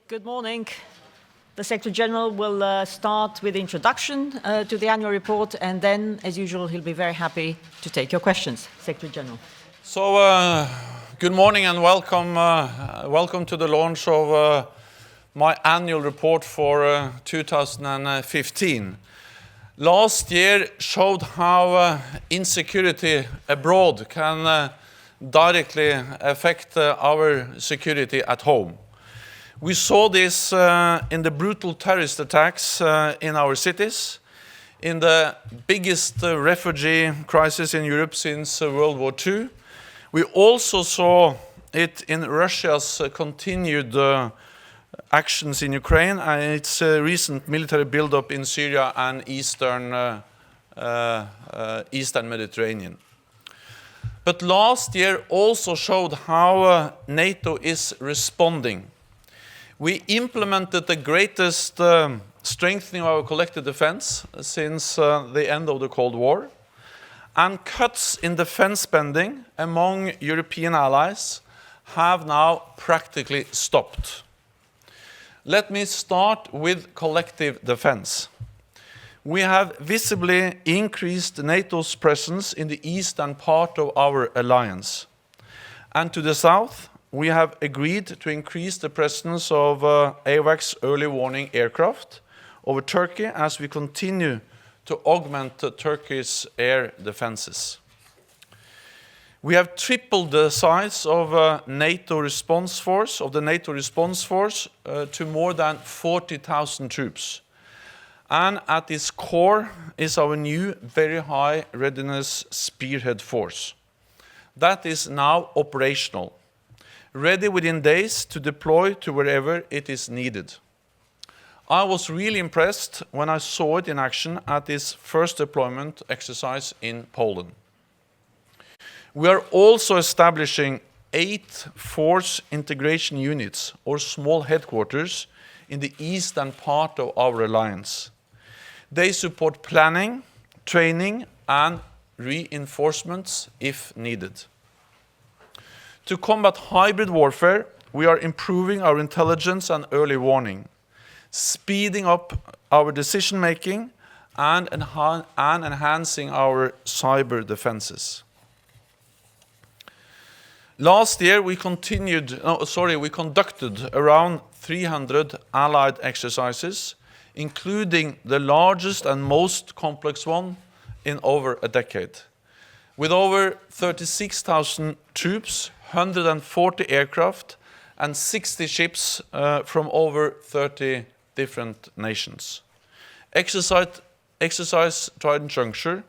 Good morning. The Secretary General will start with the introduction to the annual report, and then, as usual, he'll be very happy to take your questions. Secretary General. So, good morning and welcome. Welcome to the launch of my annual report for 2015. Last year showed how insecurity abroad can directly affect our security at home. We saw this in the brutal terrorist attacks in our cities, in the biggest refugee crisis in Europe since World War II. We also saw it in Russia's continued actions in Ukraine and its recent military buildup in Syria and Eastern Mediterranean. But last year also showed how NATO is responding. We implemented the greatest strengthening of our collective defense since the end of the Cold War, and cuts in defense spending among European allies have now practically stopped. Let me start with collective defense. We have visibly increased NATO's presence in the eastern part of our alliance. And to the south, we have agreed to increase the presence of AWACS early warning aircraft over Turkey as we continue to augment Turkey's air defenses. We have tripled the size of the NATO response force to more than 40,000 troops. And at its core is our new very high readiness spearhead force. That is now operational, ready within days to deploy to wherever it is needed. I was really impressed when I saw it in action at its first deployment exercise in Poland. We are also establishing 8 force integration units, or small headquarters, in the eastern part of our alliance. They support planning, training, and reinforcements if needed. To combat hybrid warfare, we are improving our intelligence and early warning, speeding up our decision-making and enhancing our cyber defenses. Last year, we conducted around 300 allied exercises, including the largest and most complex one in over a decade. With over 36,000 troops, 140 aircraft, and 60 ships from over 30 different nations. Exercise Trident Juncture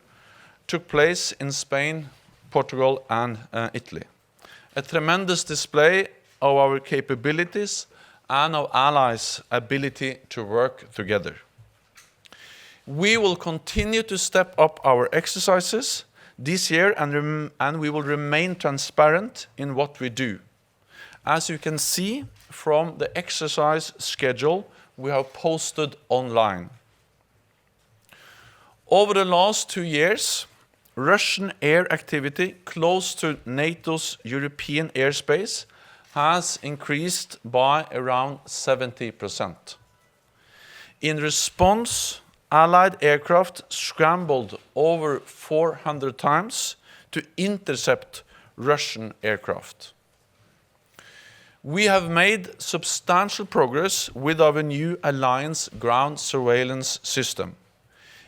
took place in Spain, Portugal, and Italy. A tremendous display of our capabilities and of allies' ability to work together. We will continue to step up our exercises this year, and we will remain transparent in what we do. As you can see from the exercise schedule we have posted online. Over the last 2 years, Russian air activity close to NATO's European airspace has increased by around 70%. In response, Allied aircraft scrambled over 400 times to intercept Russian aircraft. We have made substantial progress with our new alliance ground surveillance system,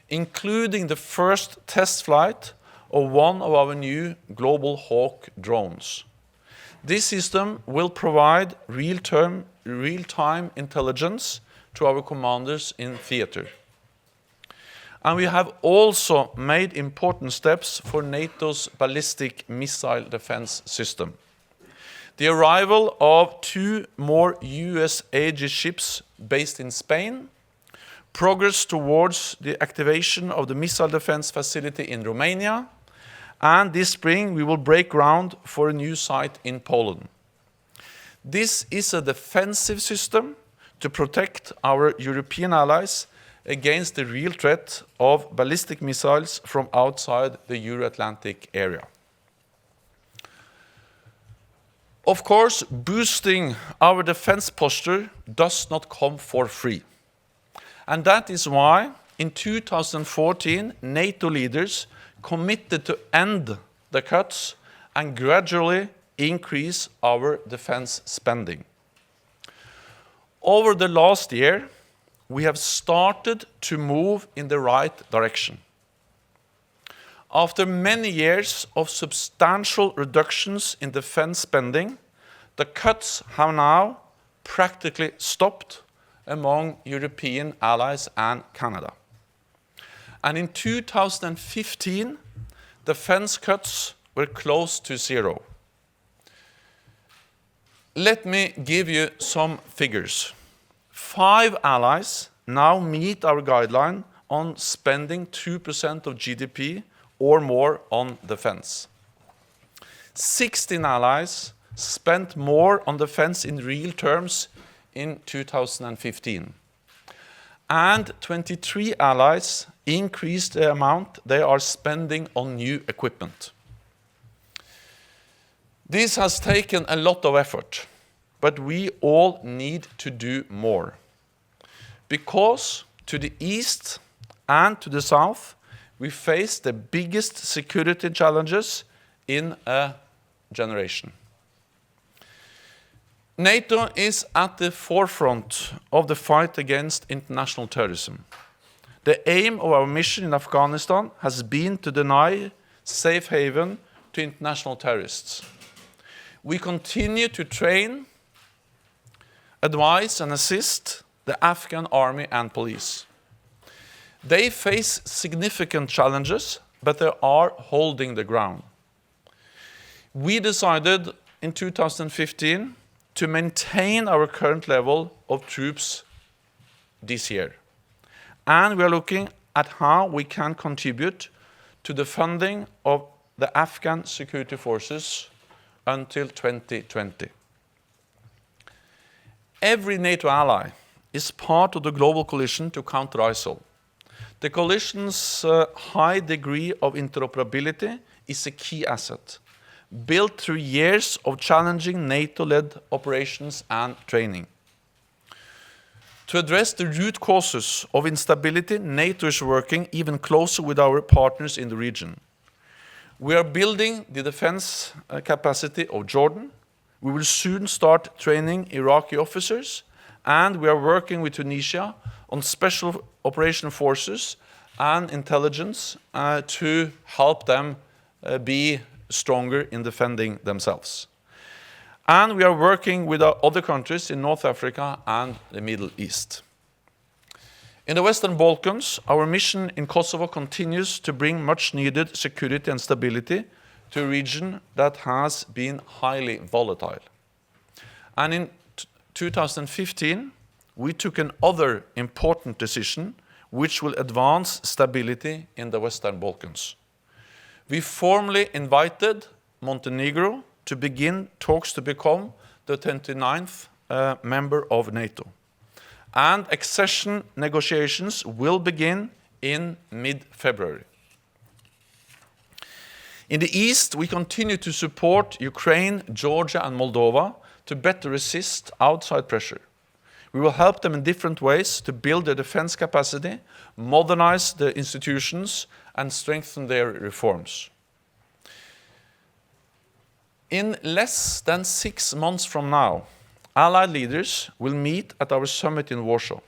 including the first test flight of one of our new Global Hawk drones. This system will provide real-time intelligence to our commanders in theater. And we have also made important steps for NATO's ballistic missile defense system. The arrival of 2 more US Aegis ships based in Spain, progress towards the activation of the missile defense facility in Romania, and this spring we will break ground for a new site in Poland. This is a defensive system to protect our European allies against the real threat of ballistic missiles from outside the Euro-Atlantic area. Of course, boosting our defense posture does not come for free. And that is why, in 2014, NATO leaders committed to end the cuts and gradually increase our defense spending. Over the last year, we have started to move in the right direction. After many years of substantial reductions in defense spending, the cuts have now practically stopped among European allies and Canada. And in 2015, defense cuts were close to zero. Let me give you some figures. 5 allies now meet our guideline on spending 2% of GDP or more on defense. 16 allies spent more on defense in real terms in 2015. And 23 allies increased the amount they are spending on new equipment. This has taken a lot of effort, but we all need to do more. Because to the east and to the south, we face the biggest security challenges in a generation. NATO is at the forefront of the fight against international terrorism. The aim of our mission in Afghanistan has been to deny safe haven to international terrorists. We continue to train, advise and assist the Afghan army and police. They face significant challenges, but they are holding the ground. We decided in 2015 to maintain our current level of troops this year. And we are looking at how we can contribute to the funding of the Afghan security forces until 2020. Every NATO ally is part of the global coalition to counter ISIL. The coalition's high degree of interoperability is a key asset, built through years of challenging NATO-led operations and training. To address the root causes of instability, NATO is working even closer with our partners in the region. We are building the defense capacity of Jordan. We will soon start training Iraqi officers, and we are working with Tunisia on special operation forces and intelligence to help them be stronger in defending themselves. And we are working with other countries in North Africa and the Middle East. In the Western Balkans, our mission in Kosovo continues to bring much needed security and stability to a region that has been highly volatile. And in 2015, we took another important decision which will advance stability in the Western Balkans. We formally invited Montenegro to begin talks to become the 29th member of NATO. And accession negotiations will begin in mid-February. In the East, we continue to support Ukraine, Georgia, and Moldova to better resist outside pressure. We will help them in different ways to build their defense capacity, modernize their institutions, and strengthen their reforms. In less than 6 months from now, Allied leaders will meet at our summit in Warsaw.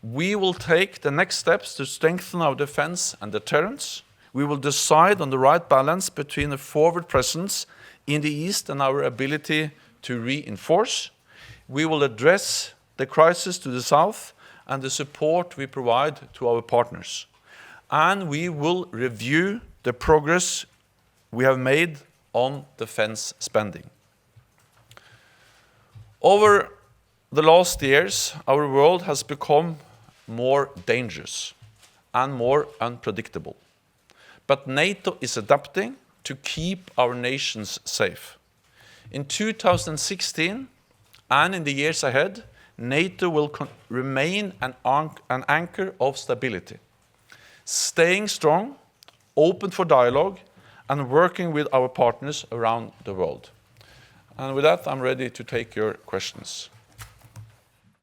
We will take the next steps to strengthen our defense and deterrence. We will decide on the right balance between a forward presence in the East and our ability to reinforce. We will address the crisis to the South and the support we provide to our partners. And we will review the progress we have made on defense spending. Over the last years, our world has become more dangerous and more unpredictable. But NATO is adapting to keep our nations safe. In 2016 and in the years ahead, NATO will remain an anchor of stability, staying strong, open for dialogue, and working with our partners around the world. And with that, I'm ready to take your questions.